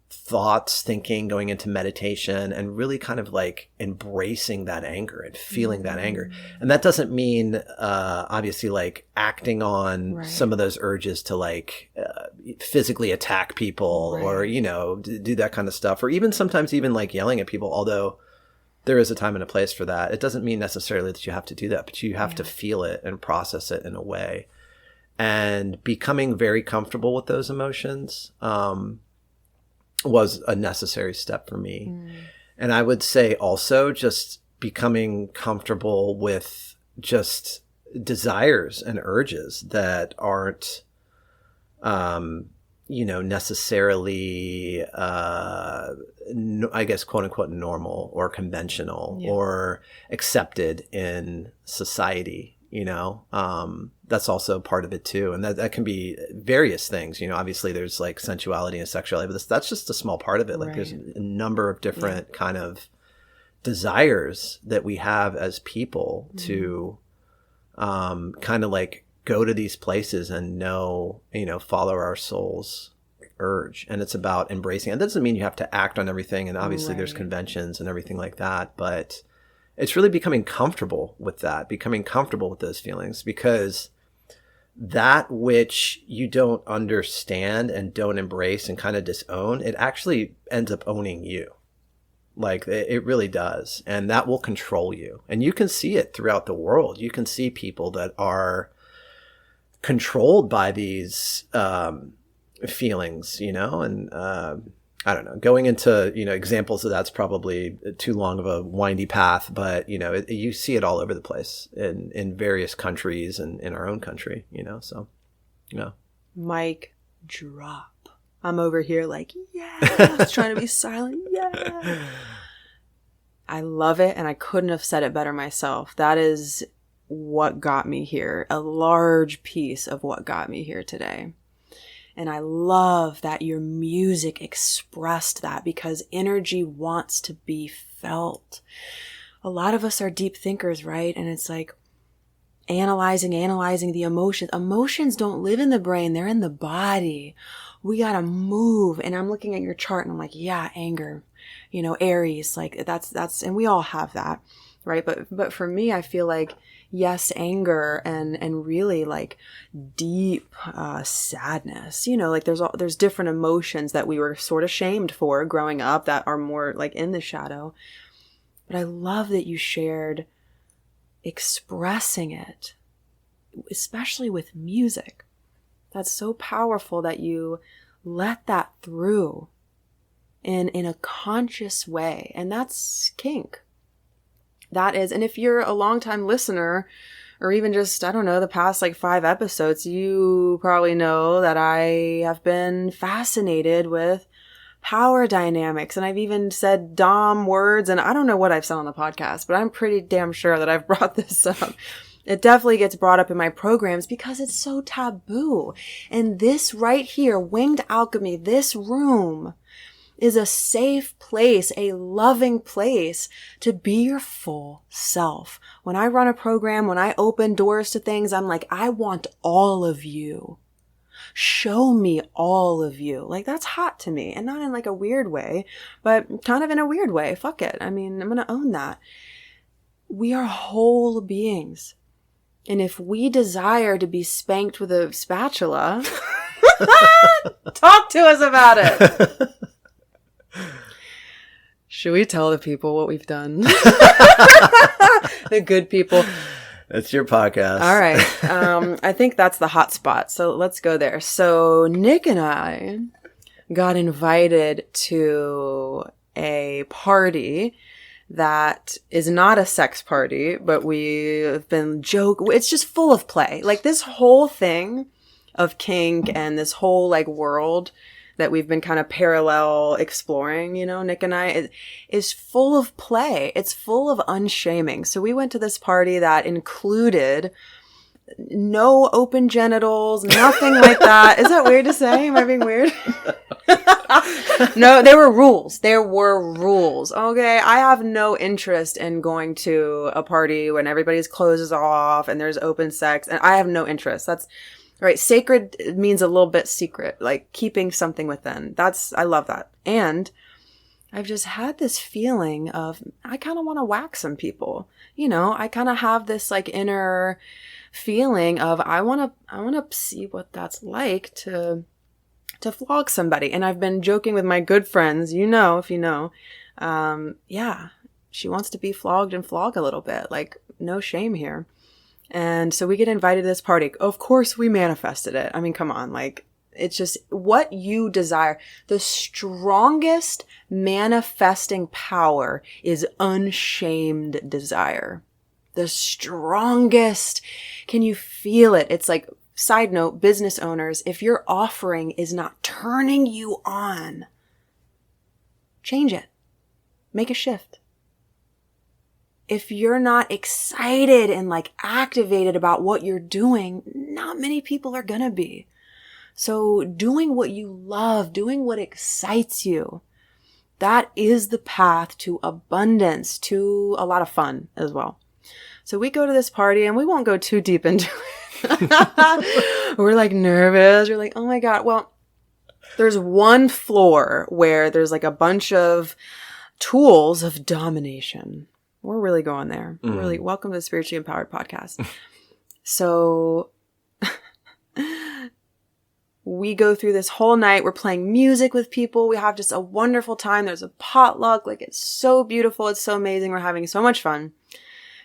thoughts, thinking, going into meditation, and really kind of like embracing that anger and feeling that anger. And that doesn't mean obviously like acting on some of those urges to like physically attack people or, do that kind of stuff, or even sometimes even like yelling at people, although there is a time and a place for that. It doesn't mean necessarily that you have to do that, but you have to feel it and process it in a way. And becoming very comfortable with those emotions was a necessary step for me. And I would say also just becoming comfortable with just desires and urges that aren't, necessarily, I guess, quote unquote, normal or conventional or accepted in society. That's also part of it too. And that can be various things, obviously there's like sensuality and sexuality, but that's just a small part of it. Like there's a number of different kind of desires that we have as people to, kind of like go to these places and know, follow our soul's urge. And it's about embracing it. It doesn't mean you have to act on everything. And obviously there's conventions and everything like that, but it's really becoming comfortable with that, becoming comfortable with those feelings, because that which you don't understand and don't embrace and kind of disown, it actually ends up owning you. Like it really does. And that will control you. And you can see it throughout the world. You can see people that are controlled by these feelings, and I don't know, going into, examples of that's probably too long of a windy path, but, you see it all over the place in various countries and in our own country, so, Mic drop. I'm over here like, I was trying to be silent. Yeah. I love it. And I couldn't have said it better myself. That is what got me here. A large piece of what got me here today. And I love that your music expressed that, because energy wants to be felt. A lot of us are deep thinkers, right? And it's like analyzing the emotions. Emotions don't live in the brain. They're in the body. We got to move. And I'm looking at your chart and I'm like, yeah, anger, Aries, like that's, and we all have that, right? But for me, I feel like, yes, anger and really like deep sadness, like there's different emotions that we were sort of shamed for growing up that are more like in the shadow. But I love that you shared expressing it, especially with music. That's so powerful that you let that through in a conscious way. And that's kink. That is, and if you're a longtime listener, or even just, I don't know, the past like 5 episodes, you probably know that I have been fascinated with power dynamics. And I've even said Dom words, and I don't know what I've said on the podcast, but I'm pretty damn sure that I've brought this up. It definitely gets brought up in my programs because it's so taboo. And this right here, Winged Alchemy, this room is a safe place, a loving place to be your full self. When I run a program, when I open doors to things, I'm like, I want all of you. Show me all of you. Like, that's hot to me. And not in like a weird way, but kind of in a weird way. Fuck it. I mean, I'm going to own that. We are whole beings. And if we desire to be spanked with a spatula, talk to us about it. Should we tell the people what we've done? The good people. It's your podcast. All right. I think that's the hot spot. So let's go there. So Nick and I got invited to a party that is not a sex party, but we've been it's just full of play. Like this whole thing of kink and this whole like world that we've been kind of parallel exploring, you know, Nick and I, is full of play. It's full of unshaming. So we went to this party that included no open genitals, nothing like that. Is that weird to say? Am I being weird? No, there were rules. There were rules. Okay. I have no interest in going to a party when everybody's clothes is off and there's open sex. And I have no interest. That's right. Sacred means a little bit secret, like keeping something within. I love that. And I've just had this feeling of, I kind of want to whack some people. You know, I kind of have this like inner feeling of, I want to see what that's like to flog somebody. And I've been joking with my good friends, you know, if you know, yeah, she wants to be flogged and flog a little bit, like no shame here. And so we get invited to this party. Of course we manifested it. I mean, come on, like it's just what you desire. The strongest manifesting power is unshamed desire. The strongest. Can you feel it? It's like, side note, business owners, if your offering is not turning you on, change it. Make a shift. If you're not excited and like activated about what you're doing, not many people are gonna be. So doing what you love, doing what excites you, that is the path to abundance, to a lot of fun as well. So we go to this party and we won't go too deep into it. We're like nervous. We're like, oh my God. Well, there's one floor where there's like a bunch of tools of domination. We're really going there. Really, welcome to the Spiritually Empowered Podcast. So we go through this whole night. We're playing music with people. We have just a wonderful time. There's a potluck. Like it's so beautiful. It's so amazing. We're having so much fun.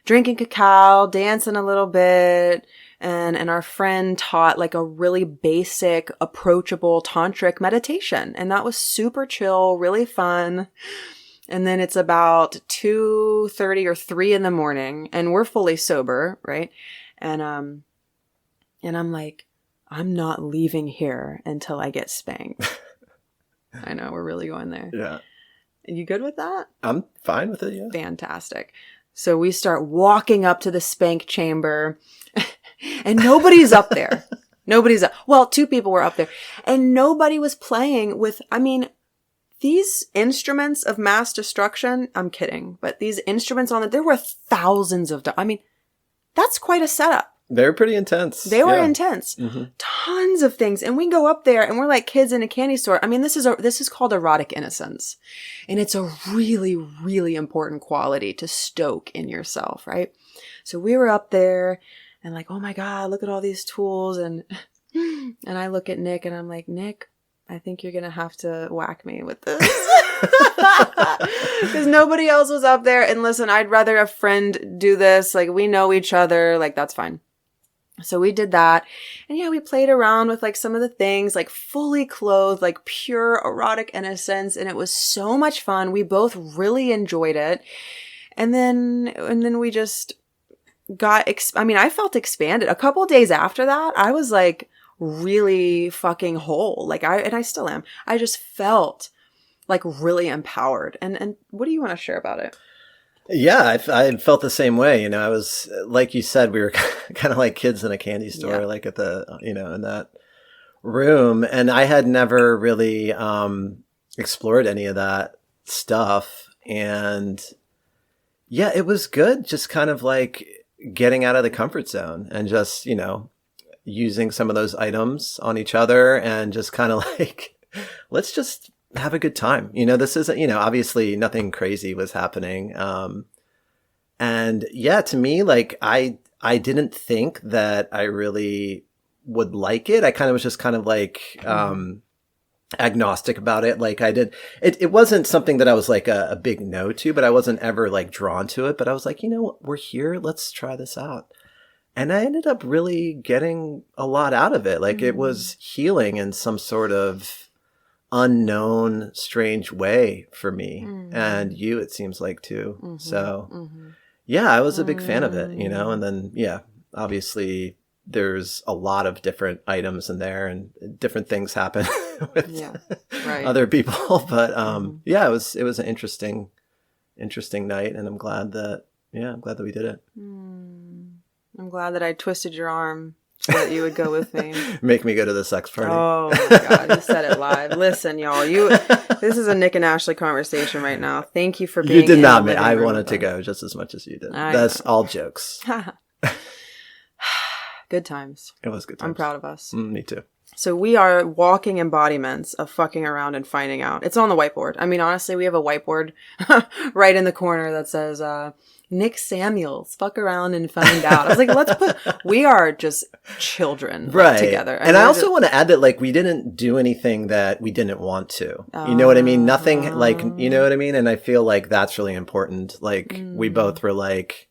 Drinking cacao, dancing a little bit. And our friend taught like a really basic, approachable tantric meditation. And that was super chill, really fun. And then it's about 2:30 or 3 in the morning and we're fully sober, right? And I'm like, I'm not leaving here until I get spanked. I know, we're really going there. Yeah. Are you good with that? I'm fine with it, yeah. Fantastic. So we start walking up to the spank chamber and nobody's up there. Nobody's up. Well, 2 people were up there and nobody was playing with, I mean, these instruments of mass destruction, I'm kidding, but these instruments on it, there were thousands of, I mean, that's quite a setup. They're pretty intense. They were intense. Mm-hmm. Tons of things. And we go up there and we're like kids in a candy store. I mean, this is called erotic innocence. And it's a really, really important quality to stoke in yourself, right? So we were up there and like, oh my God, look at all these tools. And I look at Nick and I'm like, Nick, I think you're going to have to whack me with this. Because nobody else was up there. And listen, I'd rather a friend do this. Like we know each other. Like that's fine. So we did that. And yeah, we played around with like some of the things, like fully clothed, like pure erotic innocence. And it was so much fun. We both really enjoyed it. And then we just got, I felt expanded. A couple of days after that, I was like really fucking whole. Like I still am. I just felt like really empowered. And what do you want to share about it? Yeah, I felt the same way. You know, I was, like you said, we were kind of like kids in a candy store, like at the, you know, in that room. And I had never really explored any of that stuff. And yeah, it was good. Just kind of like getting out of the comfort zone and just, you know, using some of those items on each other and just kind of like, let's just have a good time. You know, this isn't, you know, obviously nothing crazy was happening. And yeah, to me, like I didn't think that I really would like it. I kind of was just kind of like, agnostic about it. Like it wasn't something that I was like a big no to, but I wasn't ever like drawn to it. But I was like, you know, we're here, let's try this out. And I ended up really getting a lot out of it. Like it was healing in some sort of unknown, strange way for me. And you, it seems like too. So yeah, I was a big fan of it, you know, and then, yeah, obviously there's a lot of different items in there and different things happen with right. other people. But yeah, it was an interesting night, and I'm glad that we did it. I'm glad that I twisted your arm so that you would go with me. Make me go to the sex party. Oh my God, you said it live. Listen, y'all, this is a Nick and Ashley conversation right now. Thank you for being. You did not. I wanted to go just as much as you did. That's all jokes. Good times. It was good times. I'm proud of us. Me too. So we are walking embodiments of fucking around and finding out. It's on the whiteboard. I mean, honestly, we have a whiteboard right in the corner that says, Nick Samuels, fuck around and find out. I was like, we are just children together. And I also want to add that, like, we didn't do anything that we didn't want to. You know what I mean? Nothing, like, you know what I mean? And I feel like that's really important. Like, we both were like,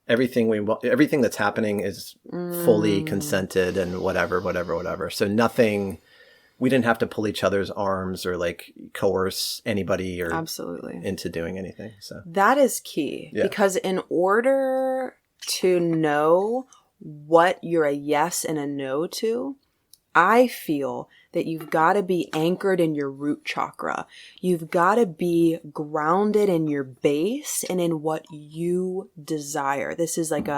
everything that's happening is fully consented and whatever. So nothing, we didn't have to pull each other's arms or like coerce anybody or absolutely into doing anything. So that is key because in order to know what you're a yes and a no to, I feel that you've got to be anchored in your root chakra. You've got to be grounded in your base and in what you desire. This is like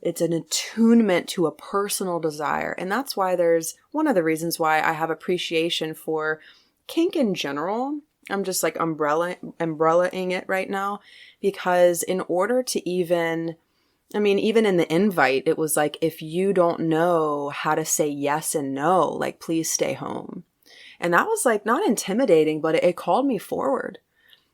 it's an attunement to a personal desire. And that's why there's one of the reasons why I have appreciation for kink in general. I'm just like umbrellaing it right now, because in order to even in the invite, it was like, if you don't know how to say yes and no, like, please stay home. And that was like not intimidating, but it called me forward.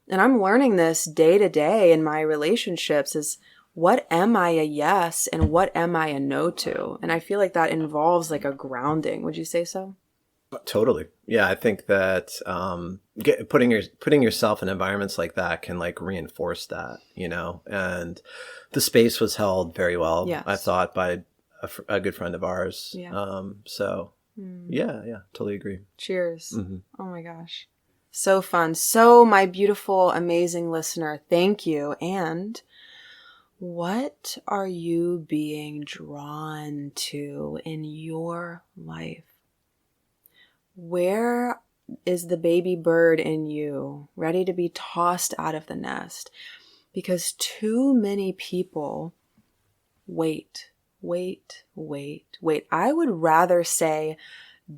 And I'm learning this day to day in my relationships is, what am I a yes and what am I a no to? And I feel like that involves like a grounding. Would you say so? Totally. Yeah. I think that putting yourself in environments like that can like reinforce that, you know, and the space was held very well, I thought, by a good friend of ours. Yeah. Yeah, totally agree. Cheers. Mm-hmm. Oh my gosh. So fun. So my beautiful, amazing listener, thank you. And what are you being drawn to in your life? Where is the baby bird in you ready to be tossed out of the nest? Because too many people wait. I would rather say,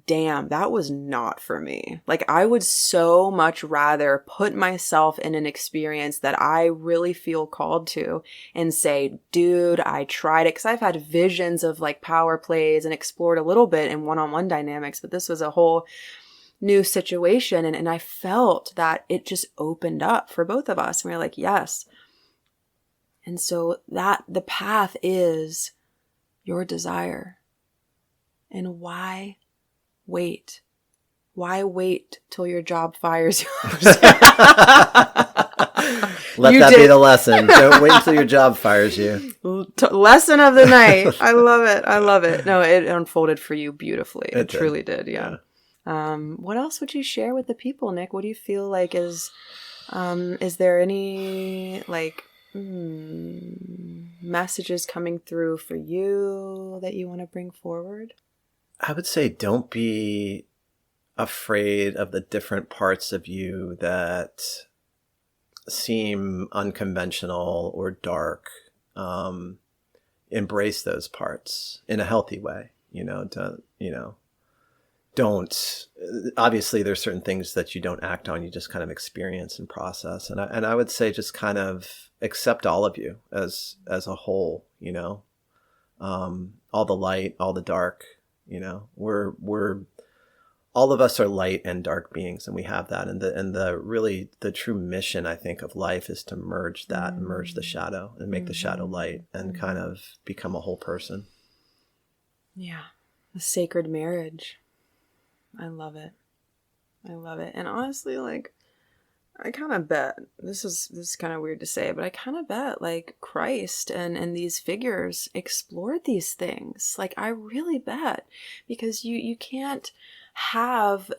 damn, that was not for me. Like, I would so much rather put myself in an experience that I really feel called to and say, dude, I tried it. Because I've had visions of like power plays and explored a little bit in one-on-one dynamics, but this was a whole new situation. And I felt that it just opened up for both of us. And we were like, yes. And so that the path is your desire. And why wait? Why wait till your job fires you? Let that be the lesson. Don't wait until your job fires you. Lesson of the night. I love it. No, it unfolded for you beautifully. It truly did. Yeah. What else would you share with the people, Nick? What do you feel like is there any like messages coming through for you that you want to bring forward? I would say don't be afraid of the different parts of you that seem unconventional or dark. Embrace those parts in a healthy way. Don't obviously there's certain things that you don't act on, you just kind of experience and process. And I would say just kind of accept all of you as a whole, all the light, all the dark, we're all of us are light and dark beings, and we have that. And the true mission, I think, of life is to merge that, merge the shadow and make the shadow light and kind of become a whole person. Yeah. The sacred marriage. I love it. And honestly, like, I kind of bet, this is kind of weird to say, but I kind of bet like Christ and these figures explored these things. Like, I really bet, because you can't have,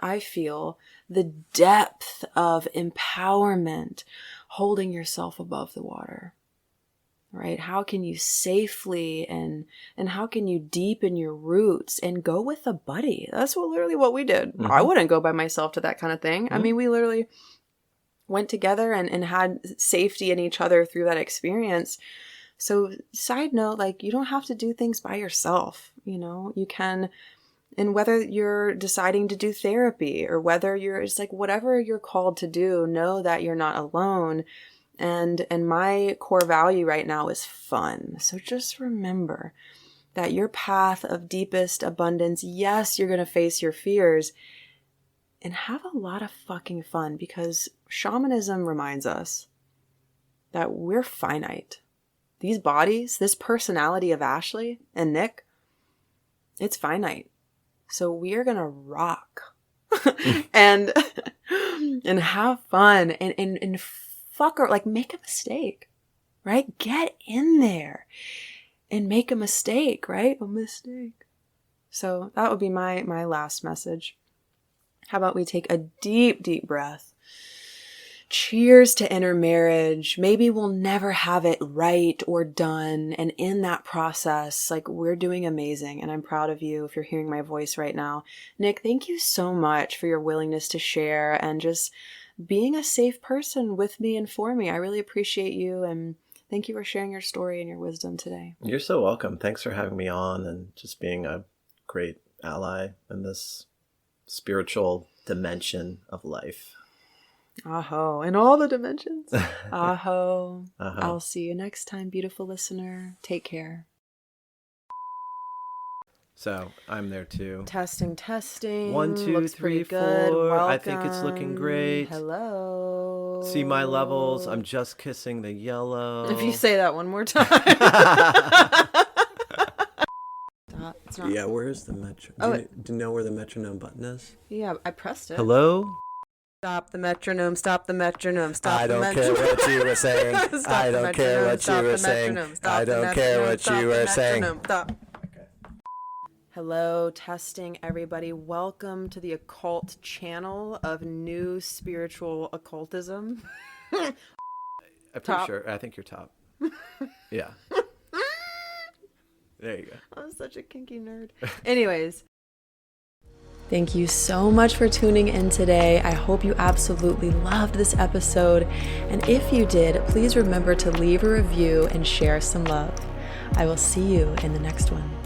I feel, the depth of empowerment holding yourself above the water. right? How can you safely and how can you deepen your roots and go with a buddy? That's literally what we did. Mm-hmm. I wouldn't go by myself to that kind of thing. I mean, we literally went together and had safety in each other through that experience. So side note, like, you don't have to do things by yourself. You can, and whether you're deciding to do therapy or whether it's like whatever you're called to do, know that you're not alone. And my core value right now is fun. So just remember that your path of deepest abundance, yes, you're going to face your fears, and have a lot of fucking fun, because shamanism reminds us that we're finite. These bodies, this personality of Ashley and Nick, it's finite. So we are going to rock and have fun and fuck, or like make a mistake, right? Get in there and make a mistake, right? A mistake. So that would be my last message. How about we take a deep, deep breath? Cheers to intermarriage. Maybe we'll never have it right or done. And in that process, like, we're doing amazing. And I'm proud of you if you're hearing my voice right now. Nick, thank you so much for your willingness to share and just being a safe person with me and for me. I really appreciate you. And thank you for sharing your story and your wisdom today. You're so welcome. Thanks for having me on and just being a great ally in this spiritual dimension of life. Aho, in all the dimensions. Aho. Uh-huh. I'll see you next time, beautiful listener. Take care. So I'm there too. Testing. 1, 2, Looks 3, pretty good. 4. Welcome. I think it's looking great. Hello. See my levels. I'm just kissing the yellow. If you say that one more time. It's not. Yeah, where's the metro? Do you know where the metronome button is? Yeah, I pressed it. Hello? Stop the metronome. Stop the metronome. Stop I the don't metronome. care what you were saying. I don't care what you were saying. I don't care what you were saying. Stop. Hello, testing everybody. Welcome to the occult channel of new spiritual occultism. I'm pretty sure. I think you're top. Yeah. There you go. I'm such a kinky nerd. Anyways. Thank you so much for tuning in today. I hope you absolutely loved this episode. And if you did, please remember to leave a review and share some love. I will see you in the next one.